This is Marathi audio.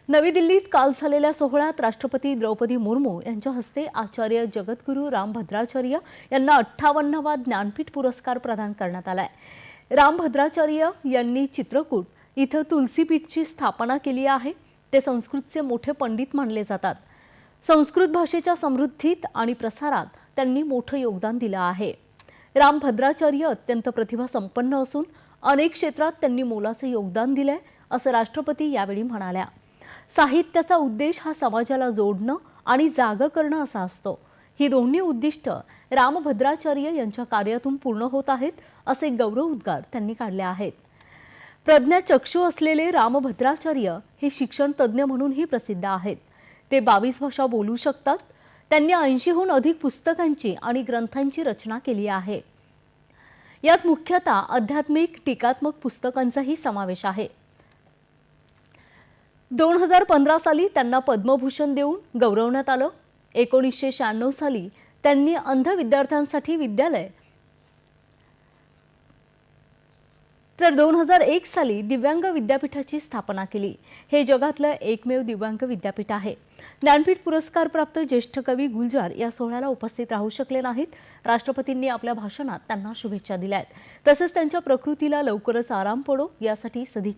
नवी दिल्लीत काल झालेल्या सोहळ्यात राष्ट्रपती द्रौपदी मुर्मू यांच्या हस्ते आचार्य जगद्गुरू रामभद्राचार्य यांना 58वा ज्ञानपीठ पुरस्कार प्रदान करण्यात आलाय। रामभद्राचार्य यांनी चित्रकूट इथं तुलसीपीठची स्थापना केली आहे। ते संस्कृतचे मोठे पंडित मानले जातात। संस्कृत भाषेच्या समृद्धीत आणि प्रसारात त्यांनी मोठं योगदान दिलं आहे। रामभद्राचार्य अत्यंत प्रतिभासंपन्न असून अनेक क्षेत्रात त्यांनी मोलाचं योगदान दिलंय असं राष्ट्रपती यावेळी म्हणाल्या। साहित्याचा उद्देश हा समाजाला जोडणं आणि जागं करणं असा असतो। ही दोन्ही उद्दिष्ट रामभद्राचार्य यांच्या कार्यातून पूर्ण होत आहेत असे गौरवोद्गार त्यांनी काढले आहेत। प्रज्ञाचक्षु असलेले रामभद्राचार्य हे शिक्षण तज्ज्ञ म्हणूनही प्रसिद्ध आहेत। ते 22 भाषा बोलू शकतात। त्यांनी 80हून अधिक पुस्तकांची आणि ग्रंथांची रचना केली आहे। यात मुख्यतः आध्यात्मिक टीकात्मक पुस्तकांचाही समावेश आहे। 2015 साली त्यांना पद्मभूषण देऊन गौरवण्यात आलं। 1996 साली त्यांनी अंध विद्यार्थ्यांसाठी विद्यालय तर 2001 साली दिव्यांग विद्यापीठाची स्थापना केली। हे जगातलं एकमेव दिव्यांग विद्यापीठ आहे। ज्ञानपीठ पुरस्कार प्राप्त ज्येष्ठ कवी गुलजार या सोहळ्याला उपस्थित राहू शकले नाहीत। राष्ट्रपतींनी आपल्या भाषणात त्यांना शुभेच्छा दिल्या आहेत। तसेच त्यांच्या प्रकृतीला लवकरच आराम पडो यासाठी सदिच्छा